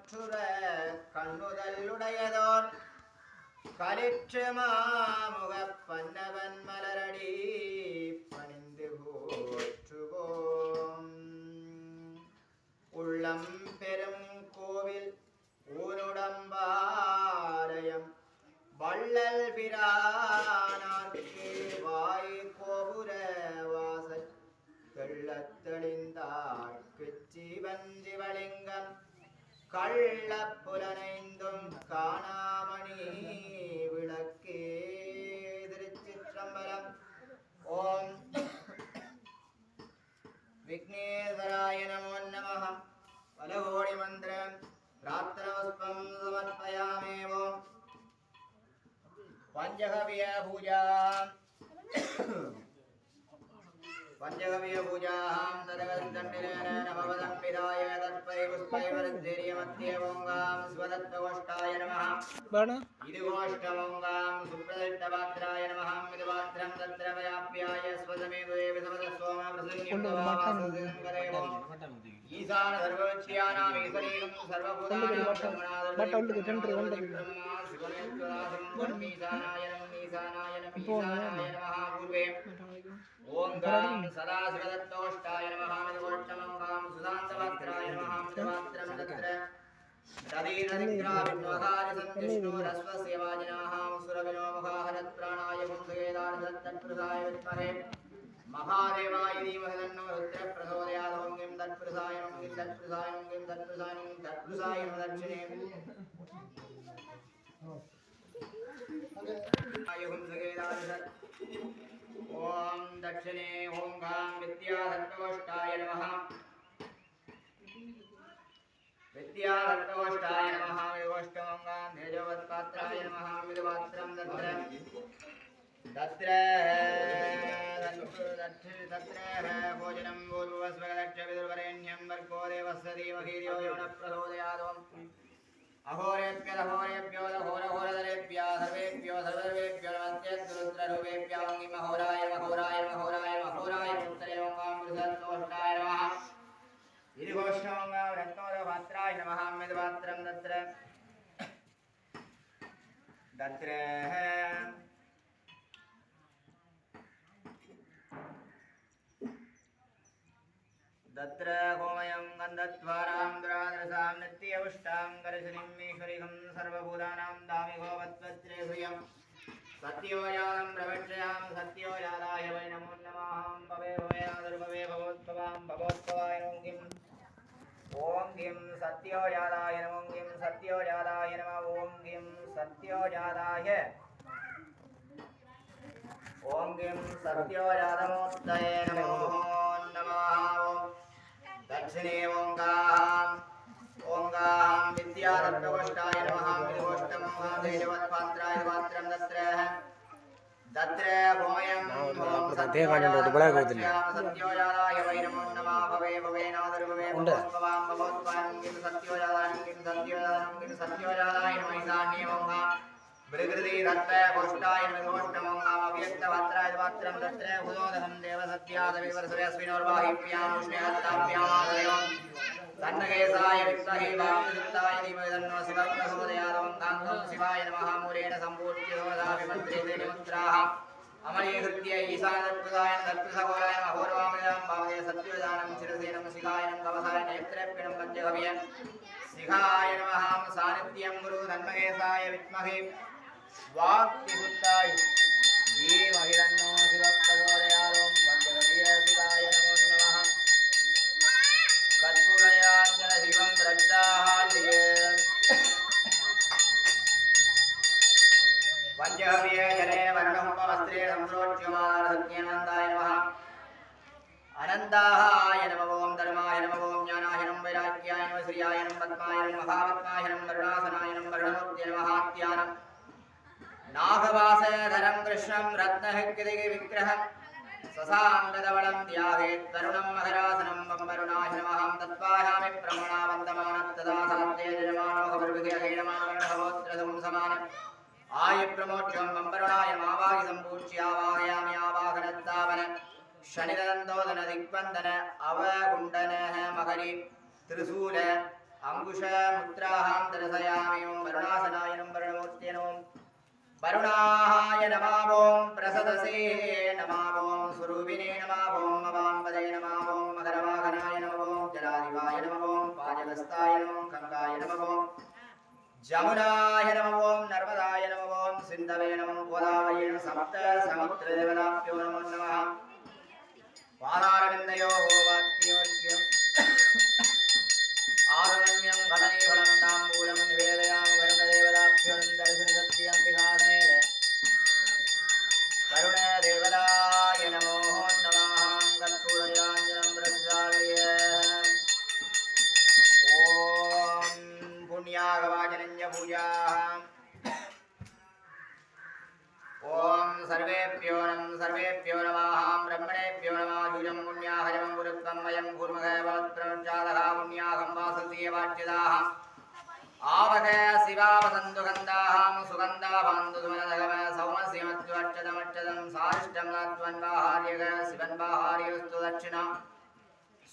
முற்றுற கண்ணுதல்லுடையதோர் கலிற்றமாமுக பன்னவன் மலரடி பணிந்து போற்றுவோம். உள்ளம் பெரும் கோவில் ஊனுடம்பாலயம் வள்ளல் பிரானார்க்கு வாய் கோபுர வாசல் தெள்ளத்தெளிந்தார்க்கு ஜீவன் ஜிவலிங்கம் கள்ளப்புலனைந்தும் காணாமணி விளக்கே. திருச்சிற்றம்பலம். ஓம் விக்னேஸ்வராய நமோ நமः. பலகோடி மந்திரம் பிரார்த்தனவஸ்பம் சமர்ப்பயாமி. ஓம் பஞ்சகவிய பூஜா பஞ்சகவியபூஜாம் ததகந்தண்டிலேன நவவதம் விதாய தற்பை புஷ்பை வரஞ்சேரியமத்யவோங்காம் ஸ்வதத்வகோஷ்டாய நமः. இதுகோஷ்டவோங்காம் சுப்ரதிஷ்டபாத்ராய நமः. மிதுபாத்ரம் தத்ரவயாப்யாய ஸ்வதமேதுவே விசமதஸ்வோம பிரசன்யம்பவாசுதங்கரேவோ. ஈசான சர்வவித்யானாம் ஈஸ்வரீகம் சர்வபூதானாம் பிரம்மணாதர்வம் பிரம்மா சிவனேத்வராசம் ஈசானாயனம் ஈசானாயனம் ஈசானாய நமः. பூர்வே ஓங்காம் சதாசிவதத்தோஷ்டாய நமः. மிதுகோஷ்டமோங்காம் சுதாந்தபாத்ராய நமः. மிதுபாத்ரம் தத்ர ததீரதிக்ராவின்வகாரிசந்திஷ்ணோரஸ்வஸ்ய வாஜினாः சுரவினோ முகாஹரத் பிராணாய பும்சகேதானதத்தத்பிரசாய வித்மஹே மகாதேவாய தீமஹி தன்னோ ருத்ரः பிரசோதயாத். ஓம் கிம் தத்பிரசாய ஓம் கிம் தத்பிரசாய ஓம் கிம் தத்பிரசாய ஓம் தத்பிரசாய தட்சிணே பும்சகேதானதத். ஓம் தட்சிணே ஓங்காம் வித்யாதத்தோஷ்டாய நமः. வித்யாதத்தோஷ்டாய நமः. வித்யோஷ்டமோங்காம் தேஜோவத்பாத்ராய நமः. மிதுபாத்ரம் தத்ர தத்ர भोजनं भूर्भुवस्वगदक्षविदुर्वरेण्यं भर्गो देवस्य धीमहि धियो यो नः प्रचोदयात्. अहोरेभ्यो दहोरहोरधरेभ्यः सर्वेभ्यो सर्वसर्वेभ्यो नमस्तेऽस्तुरुद्ररूपेभ्यः. ओं किं अहोराय महोराय महोराय महोराय उत्तरे ओंगां बृहत्तोष्टाय नमः. गिरिघोष्ठोंगां रत्नोदपात्राय नमः. मिदपात्रं तत्र तत्र तत्र होमयं गन्धद्वारां दुरादरसां नित्यवष्टां करशनिमीश्वरिकं सर्वभूतानां दामिघोवत्वत्रेसुयं सत्योजातं प्रवक्षयां सत्योजाताय वै नमो नमः. भवे भवेनादुर्भवे भवोद्भवां भवोद्भवाय ॐ किं सत्योजाताय नमो ॐ किं सत्योजाताय नमः. ॐ किं सत्योजाताय ॐ किं सत्योजातमूर्तये नमो नमः. दक्षिणे ओंगां विद्यादत्तवष्टाय नमः. मिदुगोष्ठमोहां देजवत्पात्राय पात्रं तत्र तत्र भोमयं सत्योजाताय वै नमो नमः. भवे भवेनादुर्भवे भवोद्भवां भवोद्भवां किं सत्योजाताय किं सत्योजाताय नमः. ईशान्ये ओंगां बृहृति दत्तगोष्ठाय नमोष्टमोंगां अव्यक्तपात्राय पात्रं तत्र उदोदकं देवसत्यादविवर्षयस्मिनोर्वाहिभ्यां उष्णेहस्ताभ्यामादयों तन्नकेशाय विद्महे वाक्युक्ताय धीमहि तन्नो शिवः प्रचोदयात्. ओंगां शिवाय नमः. मूलेन सम्पूज्य सोमदाभिमन्त्रिते निमुद्राः अमलीकृत्य ईशानत्प्रदाय तत्प्रसहोराय अहोरवामयां भावये सत्योजानं शिरसेनं शिखायनं कवसाय नेत्रेभ्यं पञ्चगव्यं शिखाय नमः. सानिध्यं गुरु तन्महेशाय विद्महे वाक्तिपुत्राय धीमहि तन्नो शिवः प्रचोदयात्. ओं पञ्चगव्य शिवाय नमो नमः. कर्पूरयाञ्जनशिवं प्रज्वाल्ये पंचगव्य जले वर्णोपवस्त्रे संप्रोच्यमानसत्यनन्दाय नमः. अनन्ताय नमः. ओं धर्माय नमः. ओं ज्ञानाय नमः. वैराग्याय नमः. श्रियाय नमः. पद्माय नमः. महापद्माय नमः. वरुणासनाय नमः. वरुणमूर्तये नमः. हात्यानं नागवासधरं कृष्णं रत्नहृद्विग्रहं ससाङ्गधवलं ध्यायेत् तरुणं मकरासनं वरुणाय नमः. तत्त्वायामि ब्रह्मणावन्दमानस्तदा सात्ये यजमानो भवद्भिर्यमानवर्णभवोत्रसं समानम् आय प्रमोक्षं वरुणाय नमावाहि सम्पूज्य आवाहयामि आवाहनत्तावन शनिदन्दोदन दिग्बन्धन अवगुण्डन मकरि त्रिशूल अंकुश मुद्राहां दर्शयामि ओं वरुणासनाय नमः वरुणमूर्तये नमः वरुणाय नमः ओं प्रसदसे नमः ओं स्वरूपिणे नमः ओं अवाम्बदे नमः ओं मकरवाहनाय नमः ओं जलाधिवाय नमः ओं पाजगस्ताय नमः गंगाय नमः ओं जमुनाय नमः ओं नर्मदाय नमः ओं सिन्धवे नमः गोदावरी सप्त समुद्रदेवताभ्यो नमो नमः पादारविन्दयोः वाक्योर्घ्यम् आगमन्यं घटनीफलं ताम्बूलं निवेदयामि वरुणदेवताभ्यो दर्शनि सत्यम्बिकासमेत वरुणदेवताय नमो नमः कर्पूरनीराञ्जनं प्रज्वाल्य ॐ पुण्यागवाचनञ्च पूजाः ओं सर्वेभ्यो नमः ब्रह्मणेभ्यो नमः जुजं पुण्याहजं गुरुत्वं वयं कुर्मः भवत्प्रजातः पुण्याहं वासन्ति वाच्यदाः आवह शिवावसन्तुगन्धाहं सुगन्धाभान्तु सुमनदगम सौमस्यमत्वच्चदमच्चदं सारिष्टं नात्वन्वाहार्यः शिवन्वाहार्यस्तु दक्षिणा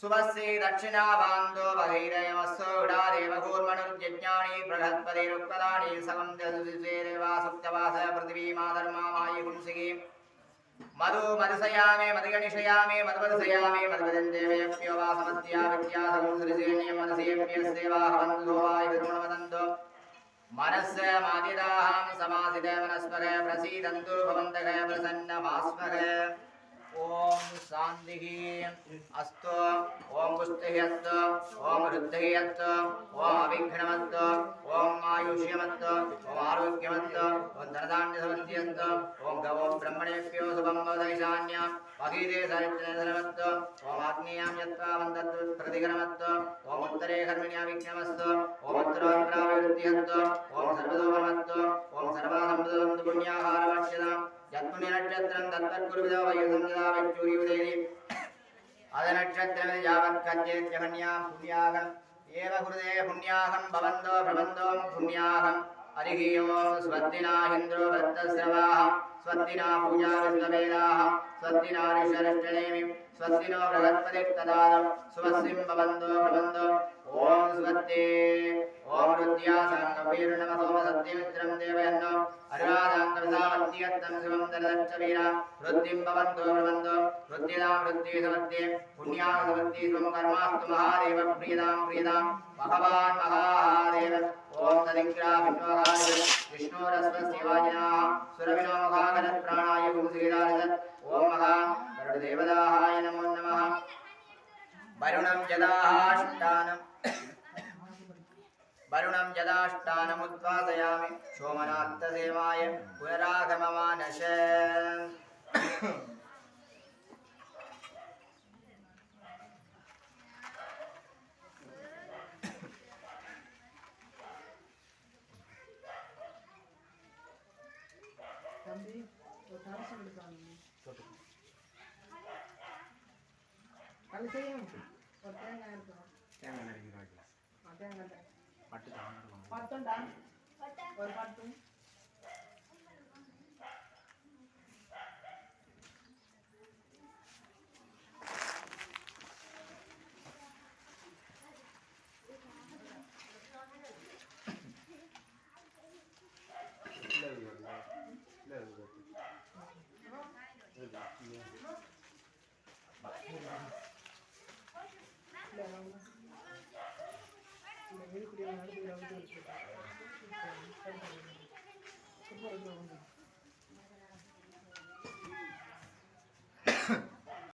सुभस्ये दक्षिणाभान्तो बहिरयमस्सो विडादेव कूर्मणुर्यज्ञानि बृहत्पतिरुक्पदानि समं दशदेवा सुप्तवास पृथिवीमाधर्मा मायि पुंसिकी मधु मधुसयामे मधुगणिषयामे मधुवदसयामे मधुवदन्देवयप्यो वासमत्या विद्या समुद्रसेन्यं मनसेभ्यस्तेवाः बन्धुवाय विरुणवदन्तो मनस्य मादिदाहं समासित मनस्मर प्रसीदन्तु भवन्तः प्रसन्नमास्मः ओम शांतिः अस्तु ओम पुष्टिः अस्तु ओम रुद्धिः अस्तु ओम अभिघ्नमस्तु ओम आयुष्यमस्तु ओम आरोग्यमस्तु ओम धनधान्यसमृद्धिः अस्तु ओम गवो ब्रह्मणेभ्यो शुभं भवदैशान्यां भगीरे सरित्रमस्तु ओम आग्नेयां यत्त्वा वन्दतु प्रतिगरमस्तु ओम उत्तरे कर्मिण्या विघ्नमस्तु ओम उत्तरोत्तराभिवृद्धिः अस्तु ओम सर्वतोपरमस्तु ओम सर्वासम्पदन्तु पुण्याहारवक्ष्यताम् यत्पुण्यनक्षत्रं तत्तत्कुरुविदो वयुसंजदा वैचूर्युदेति अदनक्षत्रं यावत्कज्जेत्यहन्यां पुण्याहं एव हृदे पुण्याहं भवन्तो भ्रमन्तो पुण्याहं हरिः ओं स्वस्तिना इन्द्रो वृत्तस्रवाः स्वस्तिना पूजा विश्ववेदाः स्वस्तिना ऋषरष्टनेमि स्वस्तिनो बृहस्पतिस्तदादं स्वस्तिं भवन्तो भ्रमन्तो ओं स्वस्ति ओं रुद्यासङ्गवीर्णमसोम सत्यमित्रं देवयन्नो अर्वादाङ्गविसामत्यत्तं शिवं दर्दच्छवीरा वृद्धिं भवन्तो भ्रमन्तो वृद्धिदां वृद्धिसमर्थे पुण्यां समर्थे स्वं कर्मास्तु महादेव प्रियदां प्रियदां भगवान् महादेव ओं तदिग्रा विष्णुहाय विष्णोरस्वस्यवाजिनाः सुरविनो मुखागरत्प्राणाय पुंसीदारसत् ओं महा गरुडदेवदाहाय नमो नमः वरुणं यदाष्टानमुद्वासयामि सोमनाथसेवाय पुनरागममानश